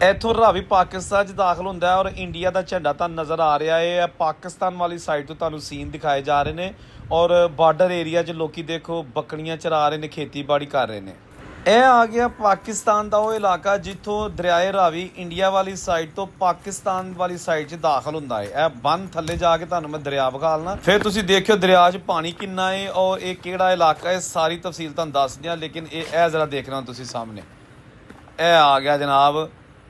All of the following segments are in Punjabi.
ਇੱਥੋਂ ਰਾਵੀ ਪਾਕਿਸਤਾਨ 'ਚ ਦਾਖਲ ਹੁੰਦਾ ਹੈ ਔਰ ਇੰਡੀਆ ਦਾ ਝੰਡਾ ਤਾਂ ਨਜ਼ਰ ਆ ਰਿਹਾ ਹੈ। ਪਾਕਿਸਤਾਨ ਵਾਲੀ ਸਾਈਡ ਤੋਂ ਤੁਹਾਨੂੰ ਸੀਨ ਦਿਖਾਏ ਜਾ ਰਹੇ ਨੇ ਔਰ ਬਾਰਡਰ ਏਰੀਆ 'ਚ ਲੋਕੀ ਦੇਖੋ ਬੱਕਰੀਆਂ ਚਰਾ ਰਹੇ ਨੇ, ਖੇਤੀਬਾੜੀ ਕਰ ਰਹੇ ਨੇ। ਇਹ ਆ ਗਿਆ ਪਾਕਿਸਤਾਨ ਦਾ ਉਹ ਇਲਾਕਾ ਜਿੱਥੋਂ ਦਰਿਆਏ ਰਾਵੀ ਇੰਡੀਆ ਵਾਲੀ ਸਾਈਡ ਤੋਂ ਪਾਕਿਸਤਾਨ ਵਾਲੀ ਸਾਈਡ 'ਚ ਦਾਖਲ ਹੁੰਦਾ ਹੈ। ਇਹ ਬੰਨ ਥੱਲੇ ਜਾ ਕੇ ਤੁਹਾਨੂੰ ਮੈਂ ਦਰਿਆ ਵਿਖਾਲਣਾ, ਫਿਰ ਤੁਸੀਂ ਦੇਖਿਓ ਦਰਿਆ 'ਚ ਪਾਣੀ ਕਿੰਨਾ ਹੈ ਔਰ ਇਹ ਕਿਹੜਾ ਇਲਾਕਾ ਹੈ। ਸਾਰੀ ਤਫਸੀਲ ਤੁਹਾਨੂੰ ਦੱਸ ਦਿਆਂ, ਲੇਕਿਨ ਇਹ ਜ਼ਰਾ ਦੇਖਣਾ ਤੁਸੀਂ ਸਾਹਮਣੇ। ਇਹ ਆ ਗਿਆ ਜਨਾਬ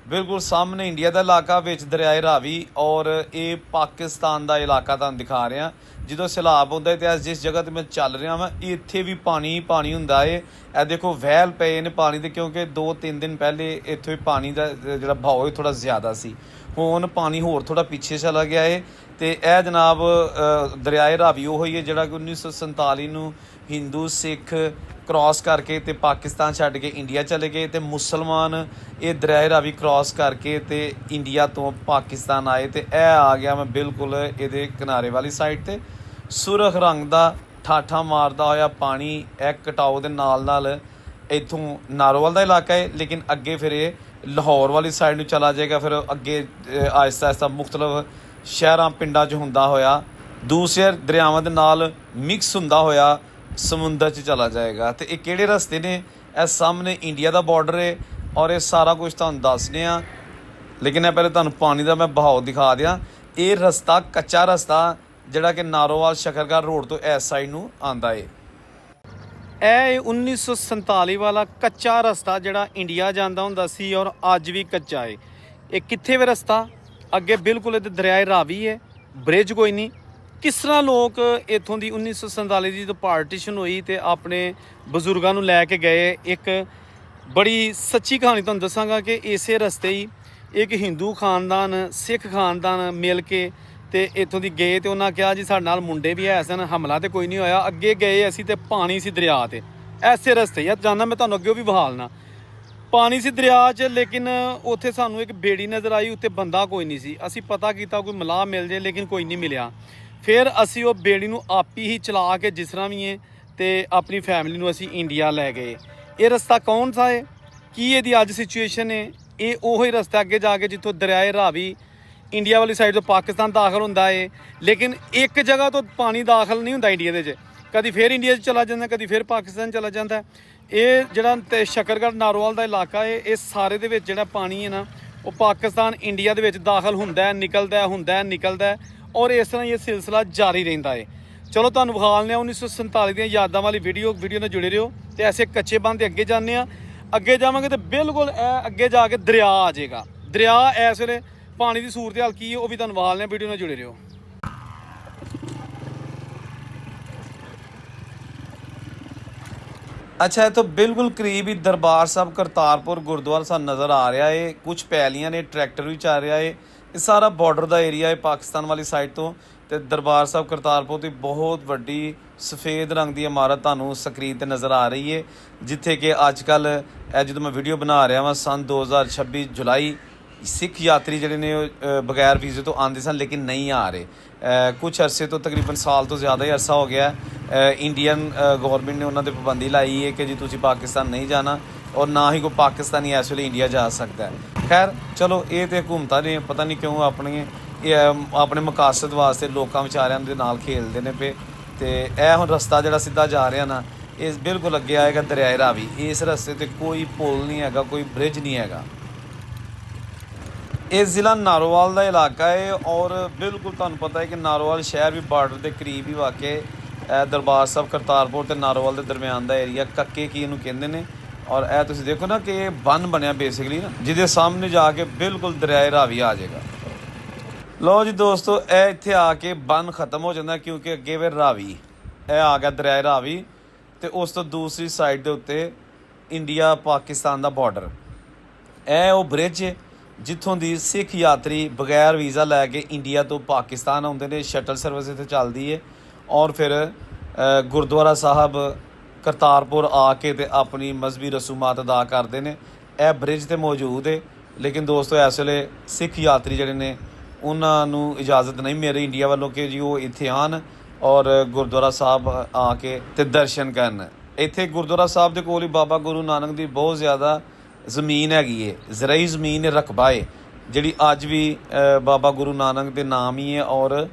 ਬਿਲਕੁਲ ਸਾਹਮਣੇ ਇੰਡੀਆ ਦਾ ਇਲਾਕਾ, ਵਿੱਚ ਦਰਿਆਏ ਰਾਵੀ, ਔਰ ਇਹ ਪਾਕਿਸਤਾਨ ਦਾ ਇਲਾਕਾ ਤੁਹਾਨੂੰ ਦਿਖਾ ਰਿਹਾ। ਜਦੋਂ ਸੈਲਾਬ ਹੁੰਦਾ ਤੇ ਜਿਸ ਜਗ੍ਹਾ ਤੇ ਮੈਂ ਚੱਲ ਰਿਹਾ ਵਾਂ ਇੱਥੇ ਵੀ ਪਾਣੀ ਹੁੰਦਾ ਏ। ਇਹ ਦੇਖੋ ਵਹਿਲ ਪਏ ਨੇ ਪਾਣੀ ਦੇ, ਕਿਉਂਕਿ 2-3 ਦਿਨ ਪਹਿਲੇ ਇੱਥੇ ਪਾਣੀ ਦਾ ਜਿਹੜਾ ਭਾਅ ਥੋੜਾ ਜ਼ਿਆਦਾ ਸੀ। ਹੁਣ ਪਾਣੀ ਹੋਰ ਥੋੜਾ ਪਿੱਛੇ ਚਲਾ ਗਿਆ ਏ। ਤੇ ਇਹ ਜਨਾਬ ਦਰਿਆਏ ਰਾਵੀ ਉਹ ਹੀ ਹੈ ਜਿਹੜਾ ਕਿ 1947 ਨੂੰ ਹਿੰਦੂ ਸਿੱਖ ਕ੍ਰਾਸ ਕਰਕੇ ਤੇ ਪਾਕਿਸਤਾਨ ਛੱਡ ਕੇ ਇੰਡੀਆ ਚਲੇ ਗਏ, ਤੇ ਮੁਸਲਮਾਨ ਇਹ ਦਰਿਆਏ ਰਾਵੀ ਕ੍ਰਾਸ ਕਰਕੇ ਤੇ ਇੰਡੀਆ ਤੋਂ ਪਾਕਿਸਤਾਨ ਆਏ। ਤੇ ਇਹ ਆ ਗਿਆ ਮੈਂ ਬਿਲਕੁਲ ਇਹਦੇ ਕਿਨਾਰੇ ਵਾਲੀ ਸਾਈਡ ਤੇ। ਸੁਰਖ ਰੰਗ ਦਾ ਠਾਠਾ ਮਾਰਦਾ ਹੋਇਆ ਪਾਣੀ ਇਹ ਕਟਾਓ ਦੇ ਨਾਲ ਇੱਥੋਂ ਨਾਰੋਵਾਲ ਦਾ ਇਲਾਕਾ ਹੈ, ਲੇਕਿਨ ਅੱਗੇ ਫਿਰ ਇਹ ਲਾਹੌਰ ਵਾਲੀ ਸਾਈਡ ਨੂੰ ਚਲਾ ਜਾਏਗਾ। ਫਿਰ ਅੱਗੇ ਆਹਿਸਤਾ ਆਹਿਸਤਾ ਮੁਖਤਲਿਫ ਸ਼ਹਿਰਾਂ ਪਿੰਡਾਂ 'ਚ ਹੁੰਦਾ ਹੋਇਆ ਦੂਸਰੇ ਦਰਿਆਵਾਂ ਦੇ ਨਾਲ ਮਿਕਸ ਹੁੰਦਾ ਹੋਇਆ ਸਮੁੰਦਰ 'ਚ ਚਲਾ ਜਾਏਗਾ। ਤੇ ਇਹ ਕਿਹੜੇ ਰਸਤੇ ਨੇ? ਇਹ ਸਾਹਮਣੇ ਇੰਡੀਆ ਦਾ ਬਾਰਡਰ ਹੈ ਔਰ ਇਹ ਸਾਰਾ ਕੁਝ ਤੁਹਾਨੂੰ ਦੱਸਦੇ ਆ, ਲੇਕਿਨ ਇਹ ਪਹਿਲੇ ਤੁਹਾਨੂੰ ਪਾਣੀ ਦਾ ਮੈਂ ਬਹਾਓ ਦਿਖਾ ਦਿਆਂ। ਇਹ ਰਸਤਾ ਕੱਚਾ ਰਸਤਾ ਜਿਹੜਾ ਕਿ ਨਾਰੋਵਾਲ ਸ਼ਕਰਗੜ੍ਹ ਰੋਡ ਤੋਂ ਇਸ ਸਾਈਡ ਨੂੰ ਆਉਂਦਾ ਏ। ਇਹ 1947 ਵਾਲਾ ਕੱਚਾ ਰਸਤਾ ਜਿਹੜਾ ਇੰਡੀਆ ਜਾਂਦਾ ਹੁੰਦਾ ਸੀ ਔਰ ਅੱਜ ਵੀ ਕੱਚਾ ਏ। ਇਹ ਕਿੱਥੇ ਵੇ ਰਸਤਾ? ਅੱਗੇ ਬਿਲਕੁਲ ਇਹਦੇ ਦਰਿਆਏ ਰਾਵੀ ਹੈ, ਬ੍ਰਿਜ ਕੋਈ ਨਹੀਂ। ਕਿਸ ਤਰ੍ਹਾਂ ਲੋਕ ਇੱਥੋਂ ਦੀ 1947 ਦੀ ਜਦੋਂ ਪਾਰਟੀਸ਼ਨ ਹੋਈ ਤੇ ਆਪਣੇ ਬਜ਼ੁਰਗਾਂ ਨੂੰ ਲੈ ਕੇ ਗਏ। ਇੱਕ ਬੜੀ ਸੱਚੀ ਕਹਾਣੀ ਤੁਹਾਨੂੰ ਦੱਸਾਂਗਾ ਕਿ ਇਸੇ ਰਸਤੇ ਹੀ ਇੱਕ ਹਿੰਦੂ ਖਾਨਦਾਨ ਸਿੱਖ ਖਾਨਦਾਨ ਮਿਲ ਕੇ ਤੇ ਇੱਥੋਂ ਦੀ ਗਏ ਤੇ ਉਹਨਾਂ ਕਿਹਾ ਜੀ ਸਾਡੇ ਨਾਲ ਮੁੰਡੇ ਵੀ ਹੈ ਸਨ, ਹਮਲਾ ਤੇ ਕੋਈ ਨਹੀਂ ਹੋਇਆ। ਅੱਗੇ ਗਏ ਅਸੀਂ ਤੇ ਪਾਣੀ ਸੀ ਦਰਿਆ ਤੇ, ਐਸੇ ਰਸਤੇ ਯਾਰ ਜਾਣਾ ਮੈਂ ਤੁਹਾਨੂੰ ਅੱਗੇ ਵੀ ਬਹਾਲਣਾ। ਪਾਣੀ ਸੀ ਦਰਿਆ 'ਚ, ਲੇਕਿਨ ਉੱਥੇ ਸਾਨੂੰ ਇੱਕ ਬੇੜੀ ਨਜ਼ਰ ਆਈ, ਉੱਤੇ ਬੰਦਾ ਕੋਈ ਨਹੀਂ ਸੀ। ਅਸੀਂ ਪਤਾ ਕੀਤਾ ਕੋਈ ਮਲਾਹ ਮਿਲ ਜੇ, ਲੇਕਿਨ ਕੋਈ ਨਹੀਂ ਮਿਲਿਆ। ਫਿਰ ਅਸੀਂ ਉਹ ਬੇੜੀ ਨੂੰ ਆਪੀ ਹੀ ਚਲਾ ਕੇ ਜਿਸ ਤਰ੍ਹਾਂ ਵੀ ਹੈ ਤੇ ਆਪਣੀ ਫੈਮਿਲੀ ਨੂੰ ਅਸੀਂ ਇੰਡੀਆ ਲੈ ਗਏ। ਇਹ ਰਸਤਾ ਕੌਣ ਸਾ ਹੈ, ਕੀ ਇਹਦੀ ਅੱਜ ਸਿਚੁਏਸ਼ਨ ਹੈ? ਇਹ ਉਹੀ ਰਸਤਾ ਅੱਗੇ ਜਾ ਕੇ ਜਿੱਥੋਂ ਦਰਿਆਏ ਰਾਵੀ ਇੰਡੀਆ ਵਾਲੀ ਸਾਈਡ ਤੋਂ ਪਾਕਿਸਤਾਨ ਦਾਖਲ ਹੁੰਦਾ ਹੈ, ਲੇਕਿਨ ਇੱਕ ਜਗ੍ਹਾ ਤੋਂ ਪਾਣੀ ਦਾਖਲ ਨਹੀਂ ਹੁੰਦਾ ਇੰਡੀਆ ਦੇ 'ਚ। ਕਦੀ ਫਿਰ ਇੰਡੀਆ 'ਚ ਚਲਾ ਜਾਂਦਾ, ਕਦੀ ਫਿਰ ਪਾਕਿਸਤਾਨ ਚਲਾ ਜਾਂਦਾ। ਇਹ ਜਿਹੜਾ ਤੇ ਸ਼ਕਰਗੜ੍ਹ ਨਾਰੋਵਾਲ ਦਾ ਇਲਾਕਾ ਹੈ, ਇਹ ਸਾਰੇ ਦੇ ਵਿੱਚ ਜਿਹੜਾ ਪਾਣੀ ਹੈ ਨਾ ਉਹ ਪਾਕਿਸਤਾਨ ਇੰਡੀਆ ਦੇ ਵਿੱਚ ਦਾਖਲ ਹੁੰਦਾ, ਨਿਕਲਦਾ ਔਰ ਇਸ ਤਰ੍ਹਾਂ ਇਹ ਸਿਲਸਿਲਾ ਜਾਰੀ ਰਹਿੰਦਾ ਹੈ। ਚਲੋ ਤੁਹਾਨੂੰ ਵਿਖਾਲ ਲਿਆ 1947 ਦੀਆਂ ਯਾਦਾਂ ਵਾਲੀ ਵੀਡੀਓ ਨਾਲ ਜੁੜੇ ਰਹੋ। ਤੇ ਐਸੇ ਕੱਚੇ ਬੰਨ ਦੇ ਅੱਗੇ ਜਾਂਦੇ ਆ, ਅੱਗੇ ਜਾਵਾਂਗੇ ਤੇ ਬਿਲਕੁਲ ਇਹ ਅੱਗੇ ਜਾ ਕੇ ਦਰਿਆ ਆ ਜਾਏਗਾ। ਦਰਿਆ ਇਸ ਵੇਲੇ ਪਾਣੀ ਦੀ ਸੂਰਤ ਹਾਲ ਕੀ ਹੈ ਉਹ ਵੀ ਤੁਹਾਨੂੰ ਵਿਖਾਲ ਲਿਆ, ਵੀਡੀਓ ਨਾਲ ਜੁੜੇ ਰਹੋ। ਅੱਛਾ, ਇੱਥੋਂ ਬਿਲਕੁਲ ਕਰੀਬ ਹੀ ਦਰਬਾਰ ਸਾਹਿਬ ਕਰਤਾਰਪੁਰ ਗੁਰਦੁਆਰਾ ਸਾਨੂੰ ਨਜ਼ਰ ਆ ਰਿਹਾ ਹੈ। ਕੁਛ ਪੈਲੀਆਂ ਨੇ, ਟਰੈਕਟਰ ਵੀ ਚੱਲ ਰਿਹਾ ਹੈ। ਇਹ ਸਾਰਾ ਬਾਰਡਰ ਦਾ ਏਰੀਆ ਹੈ ਪਾਕਿਸਤਾਨ ਵਾਲੀ ਸਾਈਡ ਤੋਂ। ਤੇ ਦਰਬਾਰ ਸਾਹਿਬ ਕਰਤਾਰਪੁਰ ਦੀ ਬਹੁਤ ਵੱਡੀ ਸਫੇਦ ਰੰਗ ਦੀ ਇਮਾਰਤ ਤੁਹਾਨੂੰ ਸਕਰੀਨ ਤੇ ਨਜ਼ਰ ਆ ਰਹੀ ਹੈ, ਜਿੱਥੇ ਕਿ ਅੱਜ ਕੱਲ੍ਹ ਇਹ ਜਦੋਂ ਮੈਂ ਵੀਡੀਓ ਬਣਾ ਰਿਹਾ ਵਾਂ ਸੰਨ 2026 ਜੁਲਾਈ ਸਿੱਖ ਯਾਤਰੀ ਜਿਹੜੇ ਨੇ ਉਹ ਬਗੈਰ ਵੀਜ਼ੇ ਤੋਂ ਆਉਂਦੇ ਸਨ, ਲੇਕਿਨ ਨਹੀਂ ਆ ਰਹੇ। ਕੁਛ ਅਰਸੇ ਤੋਂ ਤਕਰੀਬਨ ਸਾਲ ਤੋਂ ਜ਼ਿਆਦਾ ਹੀ ਅਰਸਾ ਹੋ ਗਿਆ ਇੰਡੀਅਨ ਗੌਰਮੈਂਟ ਨੇ ਉਹਨਾਂ 'ਤੇ ਪਾਬੰਦੀ ਲਾਈ ਹੈ ਕਿ ਜੀ ਤੁਸੀਂ ਪਾਕਿਸਤਾਨ ਨਹੀਂ ਜਾਣਾ ਔਰ ਨਾ ਹੀ ਕੋਈ ਪਾਕਿਸਤਾਨੀ ਇਸ ਵੇਲੇ ਇੰਡੀਆ ਜਾ ਸਕਦਾ ਹੈ। ਖੈਰ ਚਲੋ ਇਹ ਤਾਂ ਹਕੂਮਤਾਂ ਨੇ ਪਤਾ ਨਹੀਂ ਕਿਉਂ ਆਪਣੇ ਮਕਾਸਦ ਵਾਸਤੇ ਲੋਕਾਂ ਵਿਚਾਰਿਆਂ ਦੇ ਨਾਲ ਖੇਲਦੇ ਨੇ ਪਏ। ਤੇ ਇਹ ਹੁਣ ਰਸਤਾ ਜਿਹੜਾ ਸਿੱਧਾ ਜਾ ਰਿਹਾ ਨਾ ਇਹ ਬਿਲਕੁਲ ਅੱਗੇ ਆਏਗਾ ਦਰਿਆਏ ਰਾਵੀ। ਇਸ ਰਸਤੇ 'ਤੇ ਕੋਈ ਪੁਲ ਨਹੀਂ ਹੈਗਾ, ਕੋਈ ਬ੍ਰਿਜ ਨਹੀਂ ਹੈਗਾ। ਇਹ ਜ਼ਿਲ੍ਹਾ ਨਾਰੋਵਾਲ ਦਾ ਇਲਾਕਾ ਹੈ ਔਰ ਬਿਲਕੁਲ ਤੁਹਾਨੂੰ ਪਤਾ ਹੈ ਕਿ ਨਾਰੋਵਾਲ ਸ਼ਹਿਰ ਵੀ ਬਾਰਡਰ ਦੇ ਕਰੀਬ ਹੀ ਵਾਕੇ ਦਰਬਾਰ ਸਾਹਿਬ ਕਰਤਾਰਪੁਰ ਤੇ ਨਾਰੋਵਾਲ ਦੇ ਦਰਮਿਆਨ ਦਾ ਏਰੀਆ ਕੱਕੇ ਕੀ ਇਹਨੂੰ ਕਹਿੰਦੇ ਨੇ। ਔਰ ਇਹ ਤੁਸੀਂ ਦੇਖੋ ਨਾ ਕਿ ਇਹ ਬੰਨ ਬਣਿਆ ਬੇਸਿਕਲੀ ਨਾ, ਜਿਹਦੇ ਸਾਹਮਣੇ ਜਾ ਕੇ ਬਿਲਕੁਲ ਦਰਿਆਏ ਰਾਵੀ ਆ ਜਾਏਗਾ। ਲਓ ਜੀ ਦੋਸਤੋ, ਇਹ ਇੱਥੇ ਆ ਕੇ ਬੰਨ ਖਤਮ ਹੋ ਜਾਂਦਾ ਕਿਉਂਕਿ ਅੱਗੇ ਵੇ ਰਾਵੀ, ਇਹ ਆ ਗਿਆ ਦਰਿਆਏ ਰਾਵੀ ਤੇ ਉਸ ਤੋਂ ਦੂਸਰੀ ਸਾਈਡ ਦੇ ਉੱਤੇ ਇੰਡੀਆ ਪਾਕਿਸਤਾਨ ਦਾ ਬਾਰਡਰ। ਇਹ ਉਹ ਬ੍ਰਿਜ ਜਿੱਥੋਂ ਦੀ ਸਿੱਖ ਯਾਤਰੀ ਬਗੈਰ ਵੀਜ਼ਾ ਲੈ ਕੇ ਇੰਡੀਆ ਤੋਂ ਪਾਕਿਸਤਾਨ ਆਉਂਦੇ ਨੇ। ਸ਼ਟਲ ਸਰਵਿਸ ਇੱਥੇ ਚੱਲਦੀ ਹੈ ਔਰ ਫਿਰ ਗੁਰਦੁਆਰਾ ਸਾਹਿਬ ਕਰਤਾਰਪੁਰ ਆ ਕੇ ਤੇ ਆਪਣੀ ਮਜ਼ਹਬੀ ਰਸੂਮਾਤ ਅਦਾ ਕਰਦੇ ਨੇ। ਇਹ ਬ੍ਰਿਜ ਤੇ ਮੌਜੂਦ ਹੈ, ਲੇਕਿਨ ਦੋਸਤੋ ਇਸ ਵੇਲੇ ਸਿੱਖ ਯਾਤਰੀ ਜਿਹੜੇ ਨੇ ਉਹਨਾਂ ਨੂੰ ਇਜਾਜ਼ਤ ਨਹੀਂ ਮਿਲ ਰਹੀ ਇੰਡੀਆ ਵੱਲੋਂ ਕਿ ਜੀ ਉਹ ਇੱਥੇ ਆਉਣ ਔਰ ਗੁਰਦੁਆਰਾ ਸਾਹਿਬ ਆ ਕੇ ਤੇ ਦਰਸ਼ਨ ਕਰਨ। ਇੱਥੇ ਗੁਰਦੁਆਰਾ ਸਾਹਿਬ ਦੇ ਕੋਲ ਹੀ ਬਾਬਾ ਗੁਰੂ ਨਾਨਕ ਦੀ ਬਹੁਤ ਜ਼ਿਆਦਾ ਜ਼ਮੀਨ ਹੈਗੀ ਹੈ, ਜ਼ਰਈ ਜ਼ਮੀਨ ਰਕਬਾ ਹੈ ਜਿਹੜੀ ਅੱਜ ਵੀ ਬਾਬਾ ਗੁਰੂ ਨਾਨਕ ਦੇ ਨਾਮ ਹੀ ਹੈ। ਔਰ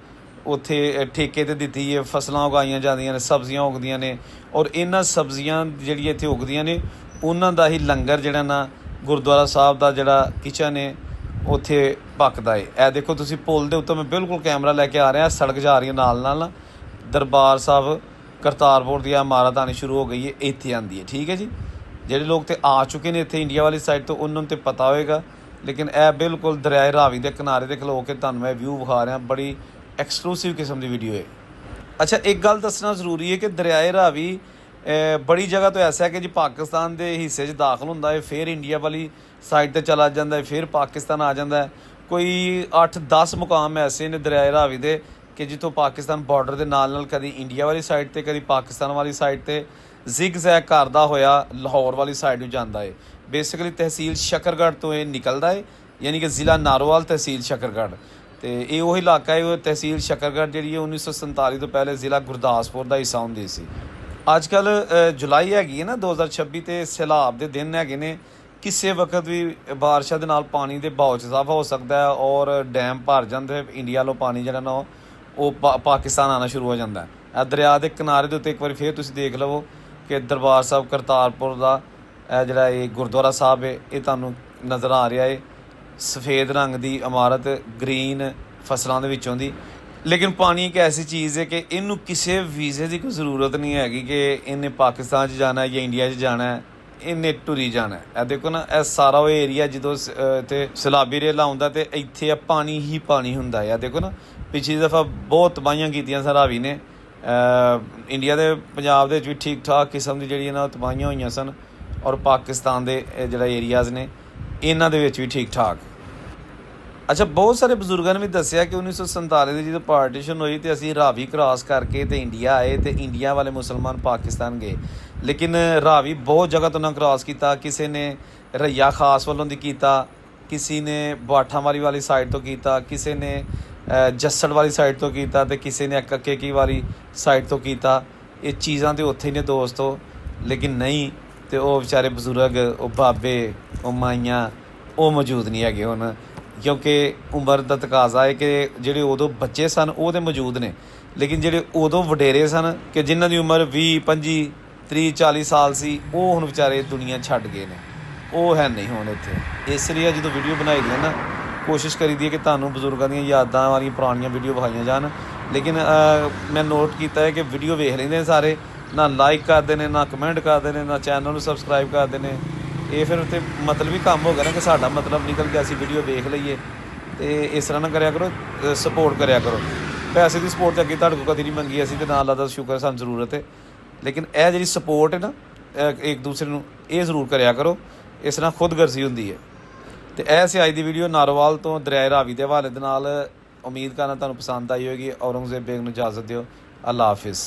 ਉੱਥੇ ਠੇਕੇ 'ਤੇ ਦਿੱਤੀ ਹੈ, ਫਸਲਾਂ ਉਗਾਈਆਂ ਜਾਂਦੀਆਂ ਨੇ, ਸਬਜ਼ੀਆਂ ਉਗਦੀਆਂ ਨੇ। ਔਰ ਇਹਨਾਂ ਸਬਜ਼ੀਆਂ ਜਿਹੜੀਆਂ ਇੱਥੇ ਉਗਦੀਆਂ ਨੇ ਉਹਨਾਂ ਦਾ ਹੀ ਲੰਗਰ ਜਿਹੜਾ ਨਾ ਗੁਰਦੁਆਰਾ ਸਾਹਿਬ ਦਾ ਜਿਹੜਾ ਕਿਚਨ ਹੈ ਉੱਥੇ ਪੱਕਦਾ ਹੈ। ਇਹ ਦੇਖੋ ਤੁਸੀਂ ਪੁਲ ਦੇ ਉੱਤੇ ਮੈਂ ਬਿਲਕੁਲ ਕੈਮਰਾ ਲੈ ਕੇ ਆ ਰਿਹਾ, ਸੜਕ ਜਾ ਰਹੀ ਹੈ ਨਾਲ ਨਾਲ ਦਰਬਾਰ ਸਾਹਿਬ ਕਰਤਾਰਪੁਰ ਦੀ ਇਮਾਰਤ ਆਉਣੀ ਸ਼ੁਰੂ ਹੋ ਗਈ ਹੈ, ਇੱਥੇ ਆਉਂਦੀ ਹੈ। ਠੀਕ ਹੈ ਜੀ, ਜਿਹੜੇ ਲੋਕ ਤੇ ਆ ਚੁੱਕੇ ਨੇ ਇੱਥੇ ਇੰਡੀਆ ਵਾਲੀ ਸਾਈਡ ਤੋਂ ਉਹਨਾਂ ਨੂੰ ਤਾਂ ਪਤਾ ਹੋਏਗਾ, ਲੇਕਿਨ ਇਹ ਬਿਲਕੁਲ ਦਰਿਆਏ ਰਾਵੀ ਦੇ ਕਿਨਾਰੇ 'ਤੇ ਖਲੋ ਕੇ ਤੁਹਾਨੂੰ ਮੈਂ ਵਿਊ ਵਿਖਾ ਰਿਹਾ। ਬੜੀ ਐਕਸਕਲੂਸਿਵ ਕਿਸਮ ਦੀ ਵੀਡੀਓ ਹੈ। ਅੱਛਾ, ਇੱਕ ਗੱਲ ਦੱਸਣਾ ਜ਼ਰੂਰੀ ਹੈ ਕਿ ਦਰਿਆਏ ਰਾਵੀ ਬੜੀ ਜਗ੍ਹਾ ਤੋਂ ਐਸਾ ਹੈ ਕਿ ਜੀ ਪਾਕਿਸਤਾਨ ਦੇ ਹਿੱਸੇ 'ਚ ਦਾਖਲ ਹੁੰਦਾ ਹੈ, ਫਿਰ ਇੰਡੀਆ ਵਾਲੀ ਸਾਈਡ 'ਤੇ ਚਲਾ ਜਾਂਦਾ ਹੈ, ਫਿਰ ਪਾਕਿਸਤਾਨ ਆ ਜਾਂਦਾ ਹੈ। ਕੋਈ 8-10 ਮੁਕਾਮ ਐਸੇ ਨੇ ਦਰਿਆਏ ਰਾਵੀ ਦੇ ਕਿ ਜਿੱਥੋਂ ਪਾਕਿਸਤਾਨ ਬਾਰਡਰ ਦੇ ਨਾਲ ਕਦੀ ਇੰਡੀਆ ਵਾਲੀ ਸਾਈਡ 'ਤੇ ਕਦੀ ਪਾਕਿਸਤਾਨ ਵਾਲੀ ਸਾਈਡ 'ਤੇ ਜ਼ਿਗ ਜ਼ੈਗ ਕਰਦਾ ਹੋਇਆ ਲਾਹੌਰ ਵਾਲੀ ਸਾਈਡ ਨੂੰ ਜਾਂਦਾ ਹੈ। ਬੇਸਿਕਲੀ ਤਹਿਸੀਲ ਸ਼ਕਰਗੜ੍ਹ ਤੋਂ ਇਹ ਨਿਕਲਦਾ ਹੈ, ਯਾਨੀ ਕਿ ਜ਼ਿਲ੍ਹਾ ਨਾਰੋਵਾਲ ਤਹਿਸੀਲ ਸ਼ਕਰਗੜ੍ਹ। ਅਤੇ ਇਹ ਉਹ ਇਲਾਕਾ ਹੈ, ਉਹ ਤਹਿਸੀਲ ਸ਼ਕਰਗੜ੍ਹ ਜਿਹੜੀ ਹੈ 1947 ਤੋਂ ਪਹਿਲੇ ਜ਼ਿਲ੍ਹਾ ਗੁਰਦਾਸਪੁਰ ਦਾ ਹਿੱਸਾ ਹੁੰਦੀ ਸੀ। ਅੱਜ ਕੱਲ੍ਹ ਜੁਲਾਈ ਹੈਗੀ ਹੈ ਨਾ 2026 ਅਤੇ ਸੈਲਾਬ ਦੇ ਦਿਨ ਹੈਗੇ ਨੇ। ਕਿਸੇ ਵਕਤ ਵੀ ਬਾਰਿਸ਼ਾਂ ਦੇ ਨਾਲ ਪਾਣੀ ਦੇ ਬਹਾਅ 'ਚ ਇਜ਼ਾਫਾ ਹੋ ਸਕਦਾ ਹੈ ਔਰ ਡੈਮ ਭਰ ਜਾਂਦੇ, ਇੰਡੀਆ ਵੱਲੋਂ ਪਾਣੀ ਜਿਹੜਾ ਨਾ ਉਹ ਪਾਕਿਸਤਾਨ ਆਉਣਾ ਸ਼ੁਰੂ ਹੋ ਜਾਂਦਾ ਹੈ। ਦਰਿਆ ਦੇ ਕਿਨਾਰੇ ਦੇ ਉੱਤੇ ਇੱਕ ਵਾਰੀ ਫਿਰ ਤੁਸੀਂ ਦੇਖ ਲਵੋ ਕਿ ਦਰਬਾਰ ਸਾਹਿਬ ਕਰਤਾਰਪੁਰ ਦਾ ਇਹ ਜਿਹੜਾ ਇਹ ਗੁਰਦੁਆਰਾ ਸਾਹਿਬ ਹੈ ਇਹ ਤੁਹਾਨੂੰ ਨਜ਼ਰ ਆ ਰਿਹਾ ਹੈ। ਸਫੇਦ ਰੰਗ ਦੀ ਇਮਾਰਤ, ਗ੍ਰੀਨ ਫਸਲਾਂ ਦੇ ਵਿੱਚੋਂ ਦੀ। ਲੇਕਿਨ ਪਾਣੀ ਇੱਕ ਐਸੀ ਚੀਜ਼ ਹੈ ਕਿ ਇਹਨੂੰ ਕਿਸੇ ਵੀਜ਼ੇ ਦੀ ਕੋਈ ਜ਼ਰੂਰਤ ਨਹੀਂ ਹੈਗੀ ਕਿ ਇਹਨੇ ਪਾਕਿਸਤਾਨ 'ਚ ਜਾਣਾ ਜਾਂ ਇੰਡੀਆ 'ਚ ਜਾਣਾ, ਇਹਨੇ ਟੁਰੀ ਜਾਣਾ। ਇਹ ਦੇਖੋ ਨਾ, ਇਹ ਸਾਰਾ ਉਹ ਏਰੀਆ ਜਦੋਂ ਇੱਥੇ ਸੈਲਾਬੀ ਰੇਲਾ ਆਉਂਦਾ ਅਤੇ ਇੱਥੇ ਪਾਣੀ ਹੀ ਪਾਣੀ ਹੁੰਦਾ ਹੈ। ਦੇਖੋ ਨਾ, ਪਿਛਲੀ ਦਫਾ ਬਹੁਤ ਤਬਾਹੀਆਂ ਕੀਤੀਆਂ ਸਨ ਰਾਵੀ ਨੇ। ਇੰਡੀਆ ਦੇ ਪੰਜਾਬ ਦੇ ਵਿੱਚ ਵੀ ਠੀਕ ਠਾਕ ਕਿਸਮ ਦੀ ਜਿਹੜੀਆਂ ਨਾ ਤਬਾਹੀਆਂ ਹੋਈਆਂ ਸਨ, ਔਰ ਪਾਕਿਸਤਾਨ ਦੇ ਜਿਹੜਾ ਏਰੀਆਜ਼ ਨੇ ਇਹਨਾਂ ਦੇ ਵਿੱਚ ਵੀ ਠੀਕ ਠਾਕ। ਅੱਛਾ, ਬਹੁਤ ਸਾਰੇ ਬਜ਼ੁਰਗਾਂ ਨੇ ਵੀ ਦੱਸਿਆ ਕਿ 1947 ਦੀ ਜਦੋਂ ਪਾਰਟੀਸ਼ਨ ਹੋਈ ਅਤੇ ਅਸੀਂ ਰਾਵੀ ਕ੍ਰਾਸ ਕਰਕੇ ਅਤੇ ਇੰਡੀਆ ਆਏ ਅਤੇ ਇੰਡੀਆ ਵਾਲੇ ਮੁਸਲਮਾਨ ਪਾਕਿਸਤਾਨ ਗਏ। ਲੇਕਿਨ ਰਾਵੀ ਬਹੁਤ ਜਗ੍ਹਾ ਤੋਂ ਨਾ ਕ੍ਰਾਸ ਕੀਤਾ। ਕਿਸੇ ਨੇ ਰਈਆ ਖਾਸ ਵੱਲੋਂ ਦੀ ਕੀਤਾ, ਕਿਸੇ ਨੇ ਬਾਠਾਂ ਵਾਲੀ ਸਾਈਡ ਤੋਂ ਕੀਤਾ, ਕਿਸੇ ਨੇ ਜੱਸੜ ਵਾਲੀ ਸਾਈਡ ਤੋਂ ਕੀਤਾ ਅਤੇ ਕਿਸੇ ਨੇ ਕੱਕੇ ਕੀ ਵਾਲੀ ਸਾਈਡ ਤੋਂ ਕੀਤਾ। ਇਹ ਚੀਜ਼ਾਂ ਤਾਂ ਉੱਥੇ ਹੀ ਨੇ ਦੋਸਤੋ, ਲੇਕਿਨ ਨਹੀਂ ਅਤੇ ਉਹ ਵਿਚਾਰੇ ਬਜ਼ੁਰਗ, ਉਹ ਬਾਬੇ, ਉਹ ਮਾਈਆਂ, ਉਹ ਮੌਜੂਦ ਨਹੀਂ ਹੈਗੇ ਹੁਣ, ਕਿਉਂਕਿ ਉਮਰ ਦਾ ਤਕਾਜ਼ਾ ਹੈ ਕਿ ਜਿਹੜੇ ਉਦੋਂ ਬੱਚੇ ਸਨ ਉਹ ਤਾਂ ਮੌਜੂਦ ਨੇ, ਲੇਕਿਨ ਜਿਹੜੇ ਉਦੋਂ ਵਡੇਰੇ ਸਨ ਕਿ ਜਿਨ੍ਹਾਂ ਦੀ ਉਮਰ 20, 25, 30, 40 ਸਾਲ ਸੀ, ਉਹ ਹੁਣ ਵਿਚਾਰੇ ਦੁਨੀਆ ਛੱਡ ਗਏ ਨੇ, ਉਹ ਹੈ ਨਹੀਂ ਹੁਣ ਇੱਥੇ। ਇਸ ਲਈ ਜਦੋਂ ਵੀਡੀਓ ਬਣਾਈ ਦੀ ਹੈ ਨਾ, ਕੋਸ਼ਿਸ਼ ਕਰੀਦੀ ਹੈ ਕਿ ਤੁਹਾਨੂੰ ਬਜ਼ੁਰਗਾਂ ਦੀਆਂ ਯਾਦਾਂ ਵਾਲੀਆਂ ਪੁਰਾਣੀਆਂ ਵੀਡੀਓ ਵਿਖਾਈਆਂ ਜਾਣ। ਲੇਕਿਨ ਮੈਂ ਨੋਟ ਕੀਤਾ ਹੈ ਕਿ ਵੀਡੀਓ ਵੇਖ ਲੈਂਦੇ ਸਾਰੇ, ਨਾ ਲਾਈਕ ਕਰਦੇ ਨੇ, ਨਾ ਕਮੈਂਟ ਕਰਦੇ ਨੇ, ਨਾ ਚੈਨਲ ਨੂੰ ਸਬਸਕ੍ਰਾਈਬ ਕਰਦੇ ਨੇ। ਇਹ ਫਿਰ ਉੱਥੇ ਮਤਲਬ ਹੀ ਕੰਮ ਹੋ ਗਿਆ ਨਾ ਕਿ ਸਾਡਾ ਮਤਲਬ ਨਿਕਲ ਗਿਆ, ਅਸੀਂ ਵੀਡੀਓ ਵੇਖ ਲਈਏ। ਅਤੇ ਇਸ ਤਰ੍ਹਾਂ ਨਾ ਕਰਿਆ ਕਰੋ, ਸਪੋਰਟ ਕਰਿਆ ਕਰੋ। ਪੈਸੇ ਦੀ ਸਪੋਰਟ ਤਾਂ ਅੱਗੇ ਤੁਹਾਡੇ ਕੋਲ ਕਦੀ ਨਹੀਂ ਮੰਗੀ ਅਸੀਂ, ਅਤੇ ਨਾਲ ਲੱਗਦਾ ਸ਼ੁਕਰ ਸਾਨੂੰ ਜ਼ਰੂਰਤ ਹੈ। ਲੇਕਿਨ ਇਹ ਜਿਹੜੀ ਸਪੋਰਟ ਹੈ ਨਾ ਇੱਕ ਦੂਸਰੇ ਨੂੰ, ਇਹ ਜ਼ਰੂਰ ਕਰਿਆ ਕਰੋ, ਇਸ ਤਰ੍ਹਾਂ ਖੁਦਗਰਜ਼ੀ ਹੁੰਦੀ ਹੈ। ਅਤੇ ਇਹ ਸੀ ਅੱਜ ਦੀ ਵੀਡੀਓ ਨਾਰੋਵਾਲ ਤੋਂ ਦਰਿਆਏ ਰਾਵੀ ਦੇ ਹਵਾਲੇ ਦੇ ਨਾਲ। ਉਮੀਦ ਕਰਨਾ ਤੁਹਾਨੂੰ ਪਸੰਦ ਆਈ ਹੋਏਗੀ। ਔਰੰਗਜ਼ੇਬ ਬੇਗ ਨੂੰ ਇਜਾਜ਼ਤ ਦਿਓ। ਅੱਲਾ ਹਾਫਿਜ਼।